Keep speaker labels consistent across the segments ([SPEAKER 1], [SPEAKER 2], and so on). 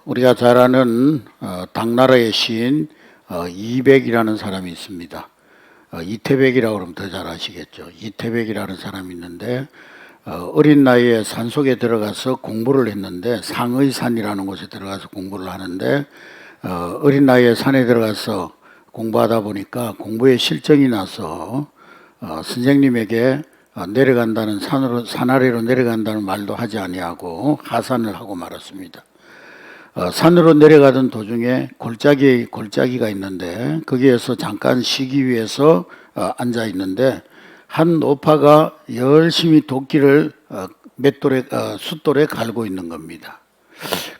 [SPEAKER 1] 우리가 잘 아는 당나라의 시인 이백이라는 사람이 있습니다. 이태백이라고 그러면 더 잘 아시겠죠. 이태백이라는 사람이 있는데 어린 나이에 산속에 들어가서 공부를 했는데 상의산이라는 곳에 들어가서 공부를 하는데 어린 나이에 산에 들어가서 공부하다 보니까 공부에 실정이 나서 선생님에게 내려간다는 산 아래로 내려간다는 말도 하지 아니하고 하산을 하고 말았습니다. 산으로 내려가던 도중에 골짜기가 있는데 거기에서 잠깐 쉬기 위해서 앉아 있는데 한 노파가 열심히 도끼를 숫돌에 갈고 있는 겁니다.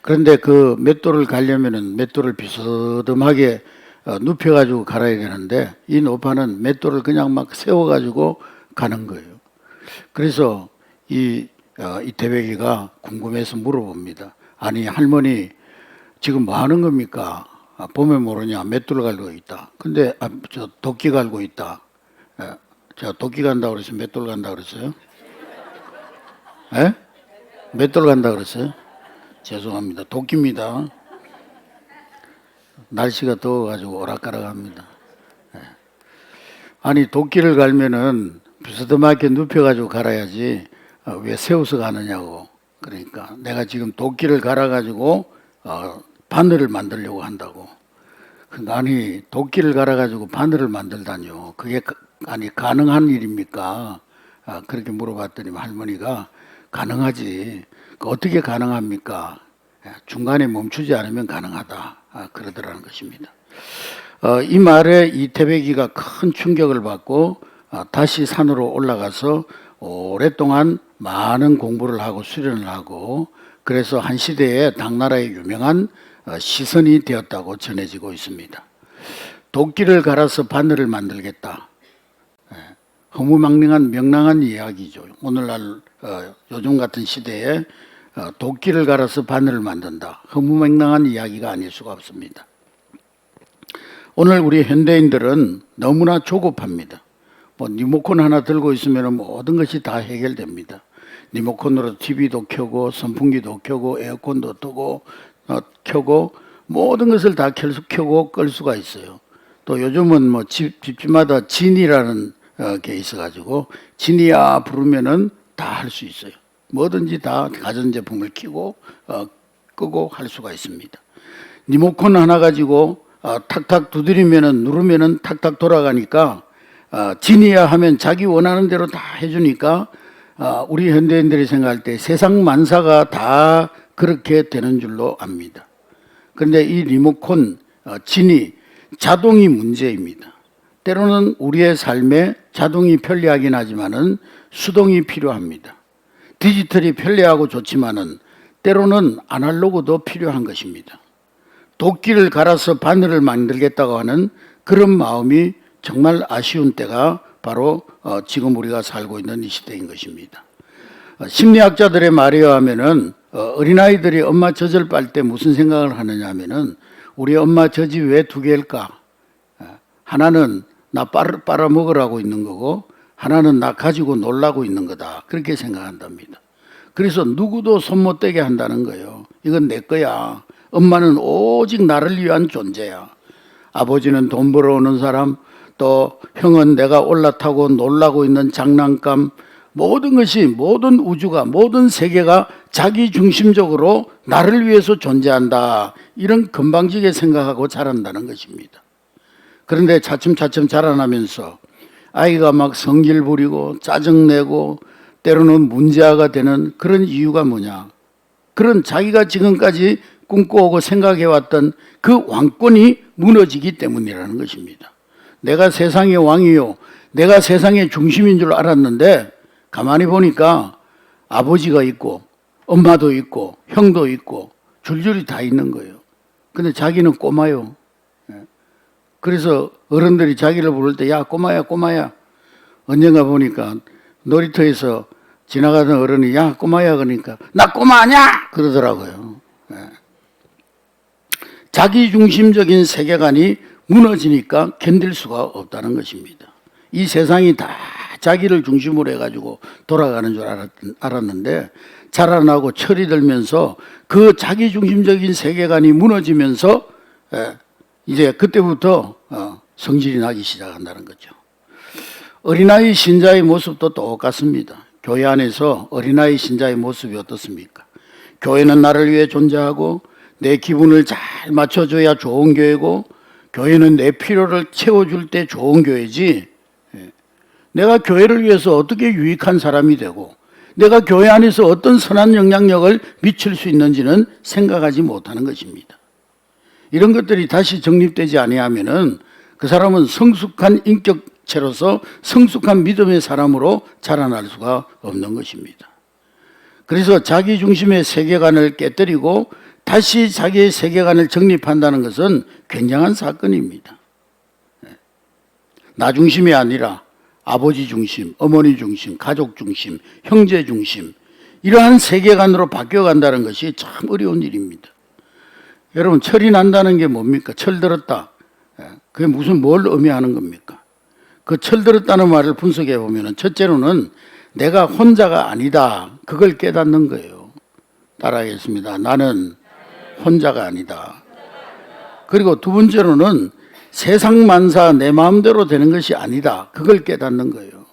[SPEAKER 1] 그런데 그 맷돌을 갈려면은 맷돌을 비스듬하게 눕혀가지고 갈아야 되는데 이 노파는 맷돌을 그냥 막 세워가지고 가는 거예요. 그래서 이태백이가 궁금해서 물어봅니다. 아니 할머니 지금 뭐 하는 겁니까? 보면 모르냐 맷돌 갈고 있다. 근데 저 도끼 갈고 있다. 저 도끼 간다 그랬어요? 맷돌 간다 그랬어요? 에? 맷돌 간다 그랬어요? 죄송합니다. 도끼입니다. 날씨가 더워가지고 오락가락합니다. 아니 도끼를 갈면은 비스듬하게 눕혀가지고 갈아야지 왜 세워서 가느냐고. 그러니까 내가 지금 도끼를 갈아가지고 바늘을 만들려고 한다고. 아니 도끼를 갈아가지고 바늘을 만들다니요. 그게 아니 가능한 일입니까? 그렇게 물어봤더니 할머니가 가능하지. 어떻게 가능합니까? 중간에 멈추지 않으면 가능하다. 그러더라는 것입니다. 이 말에 이태백이가 큰 충격을 받고 다시 산으로 올라가서 오랫동안 많은 공부를 하고 수련을 하고 그래서 한 시대에 당나라의 유명한 시선이 되었다고 전해지고 있습니다. 도끼를 갈아서 바늘을 만들겠다. 허무맹랑한 명랑한 이야기죠. 오늘날 요즘 같은 시대에 도끼를 갈아서 바늘을 만든다. 허무맹랑한 이야기가 아닐 수가 없습니다. 오늘 우리 현대인들은 너무나 조급합니다. 뭐 리모컨 하나 들고 있으면 모든 것이 다 해결됩니다. 리모컨으로 TV도 켜고 선풍기도 켜고 에어컨도 켜고 모든 것을 다 켜고 끌 수가 있어요. 또 요즘은 뭐 집마다 진이라는 게 있어가지고 진이야 부르면은 다 할 수 있어요. 뭐든지 다 가전제품을 켜고 끄고 할 수가 있습니다. 리모컨 하나 가지고 탁탁 두드리면은 누르면은 탁탁 돌아가니까 진이야 하면 자기 원하는 대로 다 해주니까 우리 현대인들이 생각할 때 세상 만사가 다 그렇게 되는 줄로 압니다. 그런데 이 리모컨 진이 자동이 문제입니다. 때로는 우리의 삶에 자동이 편리하긴 하지만은 수동이 필요합니다. 디지털이 편리하고 좋지만은 때로는 아날로그도 필요한 것입니다. 도끼를 갈아서 바늘을 만들겠다고 하는 그런 마음이 정말 아쉬운 때가 바로 지금 우리가 살고 있는 이 시대인 것입니다. 심리학자들의 말에 의하면은 어린아이들이 엄마 젖을 빨 때 무슨 생각을 하느냐 하면은 우리 엄마 젖이 왜 두 개일까? 하나는 나 빨아먹으라고 있는 거고 하나는 나 가지고 놀라고 있는 거다. 그렇게 생각한답니다. 그래서 누구도 손 못 대게 한다는 거예요. 이건 내 거야. 엄마는 오직 나를 위한 존재야. 아버지는 돈 벌어오는 사람, 또 형은 내가 올라타고 놀라고 있는 장난감, 모든 것이 모든 우주가 모든 세계가 자기 중심적으로 나를 위해서 존재한다. 이런 건방지게 생각하고 자란다는 것입니다. 그런데 차츰차츰 자라나면서 아이가 막 성질 부리고 짜증내고 때로는 문제아가 되는 그런 이유가 뭐냐. 그런 자기가 지금까지 꿈꿔오고 생각해왔던 그 왕권이 무너지기 때문이라는 것입니다. 내가 세상의 왕이요. 내가 세상의 중심인 줄 알았는데 가만히 보니까 아버지가 있고 엄마도 있고 형도 있고 줄줄이 다 있는 거예요. 근데 자기는 꼬마요. 그래서 어른들이 자기를 부를 때 야 꼬마야 꼬마야. 언젠가 보니까 놀이터에서 지나가던 어른이 야 꼬마야 그러니까 나 꼬마 아냐 그러더라고요. 자기 중심적인 세계관이 무너지니까 견딜 수가 없다는 것입니다. 이 세상이 다 자기를 중심으로 해가지고 돌아가는 줄 알았는데 자라나고 철이 들면서 그 자기중심적인 세계관이 무너지면서 이제 그때부터 성질이 나기 시작한다는 거죠. 어린아이 신자의 모습도 똑같습니다. 교회 안에서 어린아이 신자의 모습이 어떻습니까? 교회는 나를 위해 존재하고 내 기분을 잘 맞춰줘야 좋은 교회고, 교회는 내 필요를 채워줄 때 좋은 교회지, 내가 교회를 위해서 어떻게 유익한 사람이 되고 내가 교회 안에서 어떤 선한 영향력을 미칠 수 있는지는 생각하지 못하는 것입니다. 이런 것들이 다시 정립되지 아니하면은 그 사람은 성숙한 인격체로서 성숙한 믿음의 사람으로 자라날 수가 없는 것입니다. 그래서 자기 중심의 세계관을 깨뜨리고 다시 자기의 세계관을 정립한다는 것은 굉장한 사건입니다. 나 중심이 아니라 아버지 중심, 어머니 중심, 가족 중심, 형제 중심, 이러한 세계관으로 바뀌어간다는 것이 참 어려운 일입니다. 여러분, 철이 난다는 게 뭡니까? 철들었다. 그게 뭘 의미하는 겁니까? 그 철들었다는 말을 분석해 보면 첫째로는 내가 혼자가 아니다, 그걸 깨닫는 거예요. 따라하겠습니다. 나는 혼자가 아니다. 그리고 두 번째로는 세상 만사 내 마음대로 되는 것이 아니다, 그걸 깨닫는 거예요.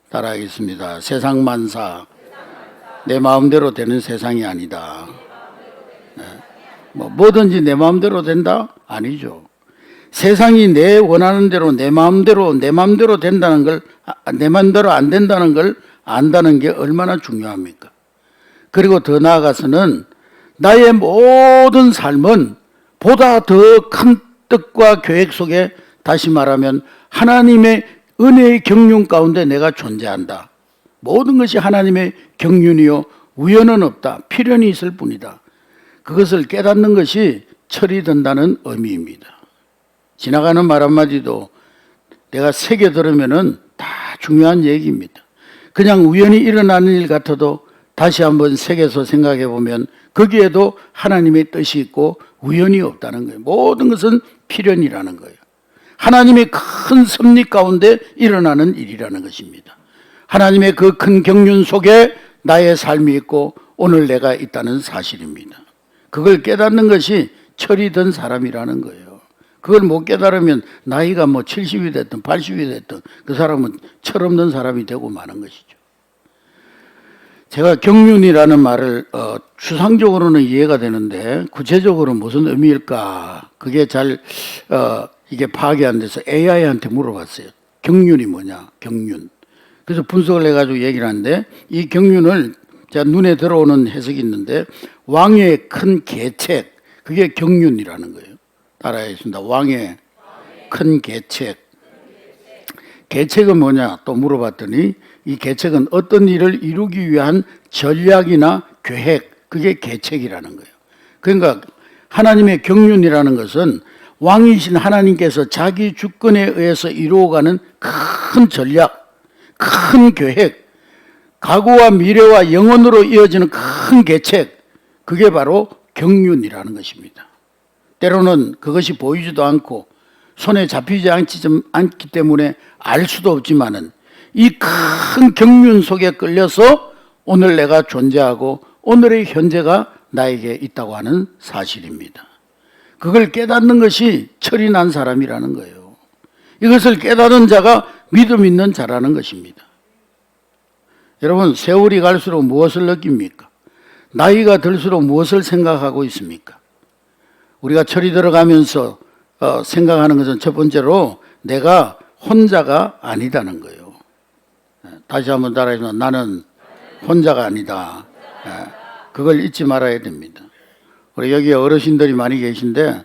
[SPEAKER 1] 따라하겠습니다. 세상 만사 내 마음대로 되는 세상이 아니다. 뭐든지 내 마음대로 된다? 아니죠. 세상이 내 원하는 대로 내 마음대로 된다는 걸, 내 마음대로 안 된다는 걸 안다는 게 얼마나 중요합니까? 그리고 더 나아가서는 나의 모든 삶은 보다 더 큰 뜻과 계획 속에, 다시 말하면 하나님의 은혜의 경륜 가운데 내가 존재한다. 모든 것이 하나님의 경륜이요 우연은 없다. 필연이 있을 뿐이다. 그것을 깨닫는 것이 철이 든다는 의미입니다. 지나가는 말 한마디도 내가 새겨 들으면은 다 중요한 얘기입니다. 그냥 우연히 일어나는 일 같아도 다시 한번 새겨서 생각해 보면 거기에도 하나님의 뜻이 있고 우연이 없다는 거예요. 모든 것은 필연이라는 거예요. 하나님의 큰 섭리 가운데 일어나는 일이라는 것입니다. 하나님의 그 큰 경륜 속에 나의 삶이 있고 오늘 내가 있다는 사실입니다. 그걸 깨닫는 것이 철이 든 사람이라는 거예요. 그걸 못 깨달으면 나이가 70이 됐든 80이 됐든 그 사람은 철없는 사람이 되고 마는 것이죠. 제가 경륜이라는 말을 추상적으로는 이해가 되는데 구체적으로 무슨 의미일까, 그게 잘 이게 파악이 안 돼서 AI한테 물어봤어요. 경륜이 뭐냐, 경륜. 그래서 분석을 해가지고 얘기를 하는데, 이 경륜을 제가 눈에 들어오는 해석이 있는데, 왕의 큰 계책, 그게 경륜이라는 거예요. 따라하겠습니다. 왕의 큰 계책. 계책은 뭐냐 또 물어봤더니, 이 계책은 어떤 일을 이루기 위한 전략이나 계획, 그게 계책이라는 거예요. 그러니까 하나님의 경륜이라는 것은 왕이신 하나님께서 자기 주권에 의해서 이루어가는 큰 전략, 큰 계획, 과거와 미래와 영원으로 이어지는 큰 계책, 그게 바로 경륜이라는 것입니다. 때로는 그것이 보이지도 않고 손에 잡히지 않기 때문에 알 수도 없지만은 이 큰 경륜 속에 끌려서 오늘 내가 존재하고 오늘의 현재가 나에게 있다고 하는 사실입니다. 그걸 깨닫는 것이 철이 난 사람이라는 거예요. 이것을 깨닫은 자가 믿음 있는 자라는 것입니다. 여러분, 세월이 갈수록 무엇을 느낍니까? 나이가 들수록 무엇을 생각하고 있습니까? 우리가 철이 들어가면서 생각하는 것은 첫 번째로 내가 혼자가 아니다는 거예요. 다시 한번 따라해서 나는 혼자가 아니다. 그걸 잊지 말아야 됩니다. 우리 여기 어르신들이 많이 계신데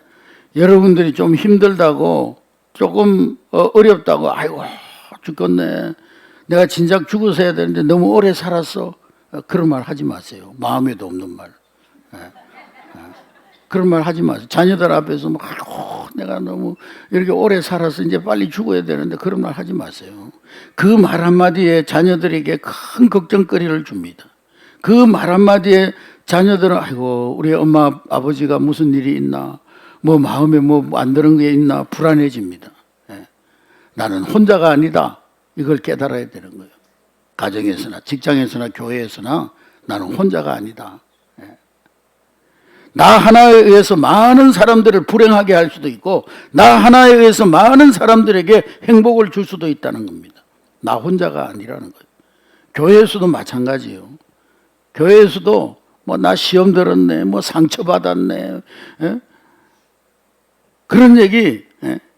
[SPEAKER 1] 여러분들이 좀 힘들다고 조금 어렵다고 아이고 죽겠네, 내가 진작 죽어서 해야 되는데 너무 오래 살았어, 그런 말 하지 마세요. 마음에도 없는 말. 그런 말 하지 마세요. 자녀들 앞에서 막 아이고 내가 너무 이렇게 오래 살아서 이제 빨리 죽어야 되는데, 그런 말 하지 마세요. 그 말 한마디에 자녀들에게 큰 걱정거리를 줍니다. 그 말 한마디에 자녀들은 아이고 우리 엄마 아버지가 무슨 일이 있나, 마음에 안 드는 게 있나 불안해집니다. 나는 혼자가 아니다, 이걸 깨달아야 되는 거예요. 가정에서나 직장에서나 교회에서나 나는 혼자가 아니다. 나 하나에 의해서 많은 사람들을 불행하게 할 수도 있고 나 하나에 의해서 많은 사람들에게 행복을 줄 수도 있다는 겁니다. 나 혼자가 아니라는 거예요. 교회에서도 마찬가지예요. 교회에서도 뭐 나 시험 들었네, 뭐 상처받았네, 그런 얘기,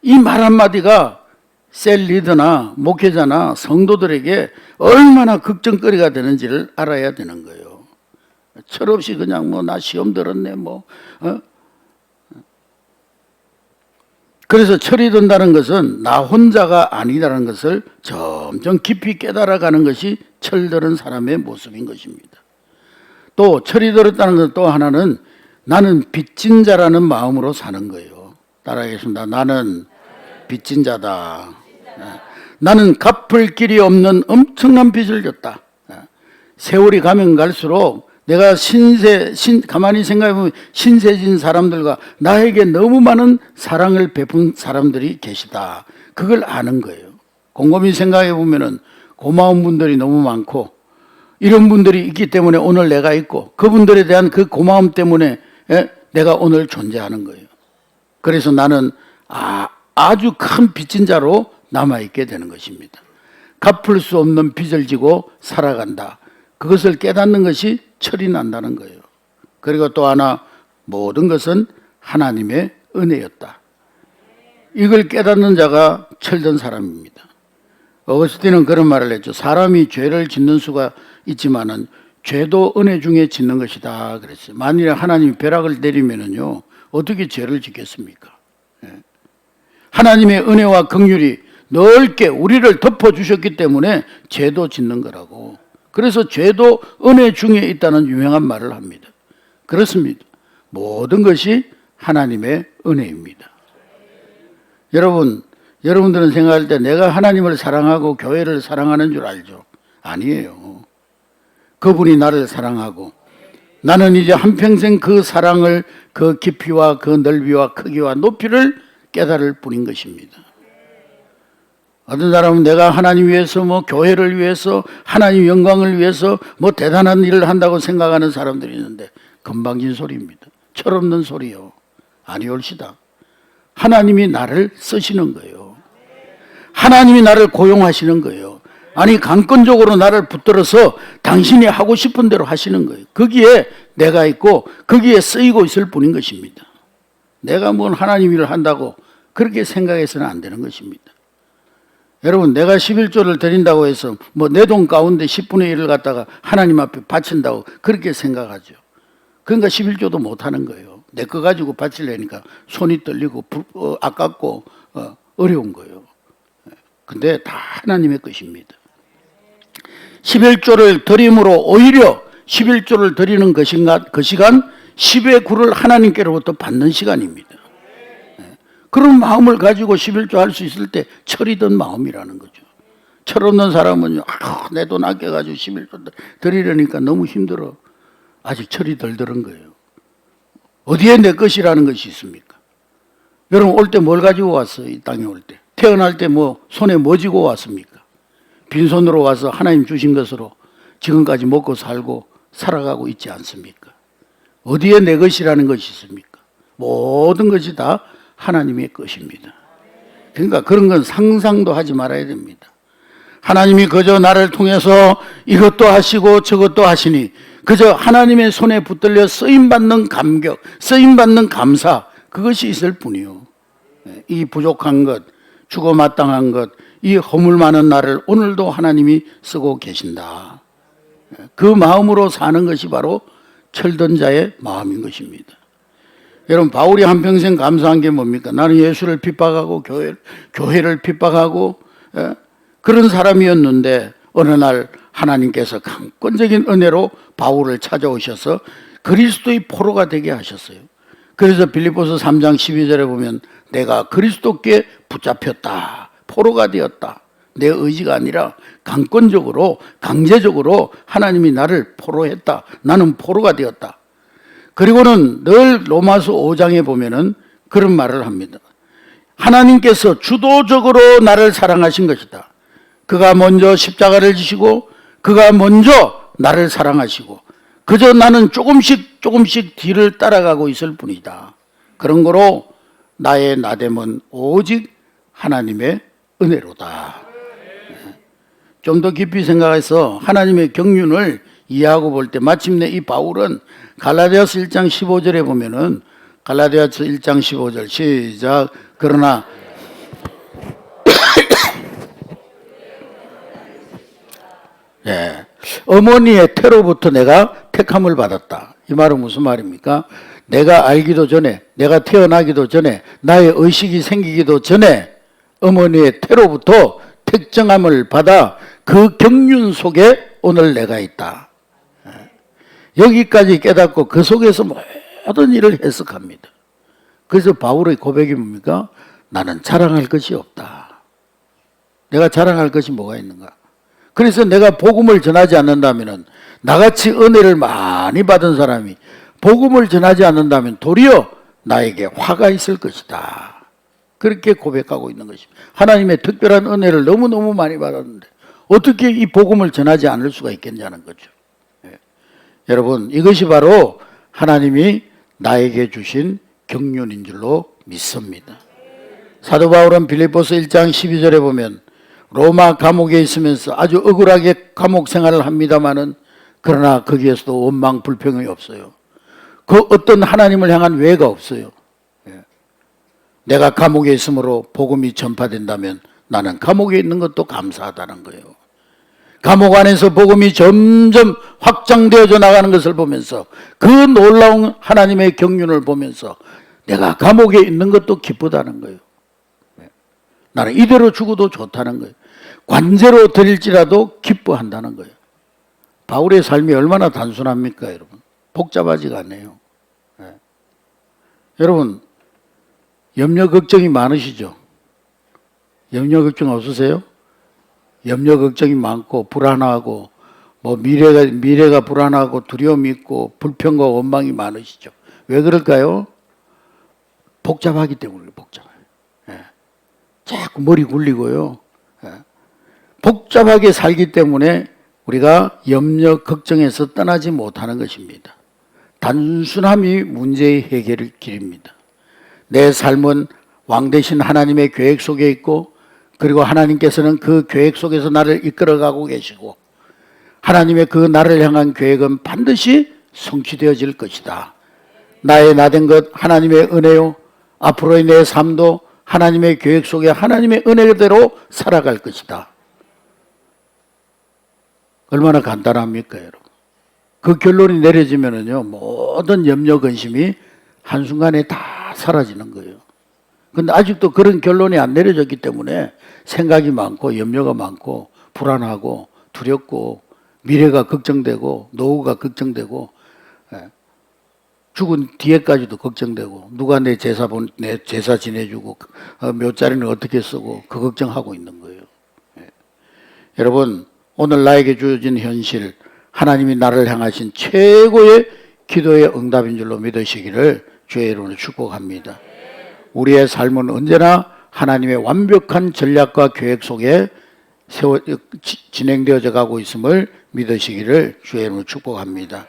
[SPEAKER 1] 이 말 한마디가 셀 리더나 목회자나 성도들에게 얼마나 걱정거리가 되는지를 알아야 되는 거예요. 철없이 그냥 뭐 나 시험 들었네 그래서 철이 든다는 것은 나 혼자가 아니다라는 것을 점점 깊이 깨달아가는 것이 철들은 사람의 모습인 것입니다. 또 철이 들었다는 것 또 하나는 나는 빚진 자라는 마음으로 사는 거예요. 따라하겠습니다. 나는 빚진 자다. 나는 갚을 길이 없는 엄청난 빚을 졌다. 세월이 가면 갈수록 내가 가만히 생각해보면 신세진 사람들과 나에게 너무 많은 사랑을 베푼 사람들이 계시다. 그걸 아는 거예요. 곰곰이 생각해보면 고마운 분들이 너무 많고 이런 분들이 있기 때문에 오늘 내가 있고 그분들에 대한 그 고마움 때문에 내가 오늘 존재하는 거예요. 그래서 나는 아주 큰 빚진 자로 남아있게 되는 것입니다. 갚을 수 없는 빚을 지고 살아간다. 그것을 깨닫는 것이 철이 난다는 거예요. 그리고 또 하나 모든 것은 하나님의 은혜였다. 이걸 깨닫는 자가 철든 사람입니다. 어거스틴은 그런 말을 했죠. 사람이 죄를 짓는 수가 있지만은 죄도 은혜 중에 짓는 것이다 그랬어요. 만일에 하나님이 벼락을 내리면은요 어떻게 죄를 짓겠습니까? 하나님의 은혜와 긍휼이 넓게 우리를 덮어주셨기 때문에 죄도 짓는 거라고. 그래서 죄도 은혜 중에 있다는 유명한 말을 합니다. 그렇습니다. 모든 것이 하나님의 은혜입니다. 여러분들은 생각할 때 내가 하나님을 사랑하고 교회를 사랑하는 줄 알죠? 아니에요. 그분이 나를 사랑하고 나는 이제 한평생 그 사랑을 그 깊이와 그 넓이와 크기와 높이를 깨달을 뿐인 것입니다. 어떤 사람은 내가 하나님 위해서 뭐 교회를 위해서 하나님 영광을 위해서 뭐 대단한 일을 한다고 생각하는 사람들이 있는데 건방진 소리입니다. 철없는 소리요. 아니올시다. 하나님이 나를 쓰시는 거예요. 하나님이 나를 고용하시는 거예요. 아니 강권적으로 나를 붙들어서 당신이 하고 싶은 대로 하시는 거예요. 거기에 내가 있고 거기에 쓰이고 있을 뿐인 것입니다. 내가 뭔 하나님 일을 한다고 그렇게 생각해서는 안 되는 것입니다. 여러분 내가 11조를 드린다고 해서 뭐 내 돈 가운데 10분의 1을 갖다가 하나님 앞에 바친다고 그렇게 생각하죠. 그러니까 11조도 못하는 거예요. 내 거 가지고 바치려니까 손이 떨리고 아깝고 어려운 거예요. 근데 다 하나님의 것입니다. 11조를 드림으로 오히려 11조를 드리는 그 시간 10의 9를 하나님께로부터 받는 시간입니다. 그런 마음을 가지고 11조 할 수 있을 때 철이 든 마음이라는 거죠. 철없는 사람은 내 돈 아껴가지고 11조 드리려니까 너무 힘들어. 아직 철이 덜 들은 거예요. 어디에 내 것이라는 것이 있습니까? 여러분 올 때 뭘 가지고 왔어요? 이 땅에 올 때. 태어날 때 뭐 손에 뭐 쥐고 왔습니까? 빈손으로 와서 하나님 주신 것으로 지금까지 먹고 살고 살아가고 있지 않습니까? 어디에 내 것이라는 것이 있습니까? 모든 것이 다 하나님의 것입니다. 그러니까 그런 건 상상도 하지 말아야 됩니다. 하나님이 그저 나를 통해서 이것도 하시고 저것도 하시니 그저 하나님의 손에 붙들려 쓰임받는 감격, 쓰임받는 감사 그것이 있을 뿐이요. 이 부족한 것, 죽어 마땅한 것, 이 허물 많은 나를 오늘도 하나님이 쓰고 계신다. 그 마음으로 사는 것이 바로 철든 자의 마음인 것입니다. 여러분 바울이 한평생 감사한 게 뭡니까? 나는 예수를 핍박하고 교회를 핍박하고 그런 사람이었는데 어느 날 하나님께서 강권적인 은혜로 바울을 찾아오셔서 그리스도의 포로가 되게 하셨어요. 그래서 빌립보서 3장 12절에 보면 내가 그리스도께 붙잡혔다. 포로가 되었다. 내 의지가 아니라 강권적으로 강제적으로 하나님이 나를 포로했다. 나는 포로가 되었다. 그리고는 늘 로마서 5장에 보면은 그런 말을 합니다. 하나님께서 주도적으로 나를 사랑하신 것이다. 그가 먼저 십자가를 지시고 그가 먼저 나를 사랑하시고 그저 나는 조금씩 뒤를 따라가고 있을 뿐이다. 그런 거로 나의 나됨은 오직 하나님의 은혜로다. 좀 더 깊이 생각해서 하나님의 경륜을 이해하고 볼 때 마침내 이 바울은 갈라디아서 1장 15절에 보면은 갈라디아서 1장 15절 시작. 그러나 어머니의 태로부터 내가 택함을 받았다. 이 말은 무슨 말입니까? 내가 알기도 전에, 내가 태어나기도 전에, 나의 의식이 생기기도 전에 어머니의 태로부터 택정함을 받아 그 경륜 속에 오늘 내가 있다. 여기까지 깨닫고 그 속에서 모든 일을 해석합니다. 그래서 바울의 고백이 뭡니까? 나는 자랑할 것이 없다. 내가 자랑할 것이 뭐가 있는가? 그래서 내가 복음을 전하지 않는다면, 나같이 은혜를 많이 받은 사람이 복음을 전하지 않는다면 도리어 나에게 화가 있을 것이다. 그렇게 고백하고 있는 것입니다. 하나님의 특별한 은혜를 너무너무 많이 받았는데 어떻게 이 복음을 전하지 않을 수가 있겠냐는 거죠. 여러분, 이것이 바로 하나님이 나에게 주신 경륜인 줄로 믿습니다. 사도 바울은 빌립보서 1장 12절에 보면 로마 감옥에 있으면서 아주 억울하게 감옥 생활을 합니다마는 그러나 거기에서도 원망 불평이 없어요. 그 어떤 하나님을 향한 외가 없어요. 내가 감옥에 있으므로 복음이 전파된다면 나는 감옥에 있는 것도 감사하다는 거예요. 감옥 안에서 복음이 점점 확장되어져 나가는 것을 보면서 그 놀라운 하나님의 경륜을 보면서 내가 감옥에 있는 것도 기쁘다는 거예요. 나는 이대로 죽어도 좋다는 거예요. 관제로 드릴지라도 기뻐한다는 거예요. 바울의 삶이 얼마나 단순합니까, 여러분? 복잡하지가 않아요. 여러분, 염려 걱정이 많으시죠? 염려 걱정 없으세요? 염려 걱정이 많고 불안하고 뭐 미래가 불안하고 두려움이 있고 불평과 원망이 많으시죠? 왜 그럴까요? 복잡하기 때문에 복잡해요. 자꾸 머리 굴리고요. 복잡하게 살기 때문에 우리가 염려 걱정에서 떠나지 못하는 것입니다. 단순함이 문제의 해결의 길입니다. 내 삶은 왕 되신 하나님의 계획 속에 있고, 그리고 하나님께서는 그 계획 속에서 나를 이끌어가고 계시고, 하나님의 그 나를 향한 계획은 반드시 성취되어질 것이다. 나의 나된 것 하나님의 은혜요, 앞으로의 내 삶도 하나님의 계획 속에 하나님의 은혜대로 살아갈 것이다. 얼마나 간단합니까, 여러분? 그 결론이 내려지면은요, 모든 염려 근심이 한순간에 다 사라지는 거예요. 근데 아직도 그런 결론이 안 내려졌기 때문에 생각이 많고 염려가 많고 불안하고 두렵고 미래가 걱정되고 노후가 걱정되고 죽은 뒤에까지도 걱정되고 누가 내 제사 지내주고 묘자리는 어떻게 쓰고 그 걱정하고 있는 거예요. 여러분, 오늘 나에게 주어진 현실, 하나님이 나를 향하신 최고의 기도의 응답인 줄로 믿으시기를 주의 이름으로 축복합니다. 우리의 삶은 언제나 하나님의 완벽한 전략과 계획 속에 진행되어져 가고 있음을 믿으시기를 주의 이름으로 축복합니다.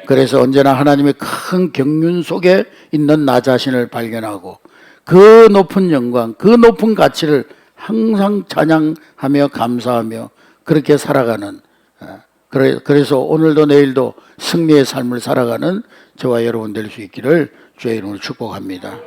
[SPEAKER 1] 그래서 언제나 하나님의 큰 경륜 속에 있는 나 자신을 발견하고 그 높은 영광, 그 높은 가치를 항상 찬양하며 감사하며 그렇게 살아가는, 그래서 오늘도 내일도 승리의 삶을 살아가는 저와 여러분 될 수 있기를 주의 이름으로 축복합니다.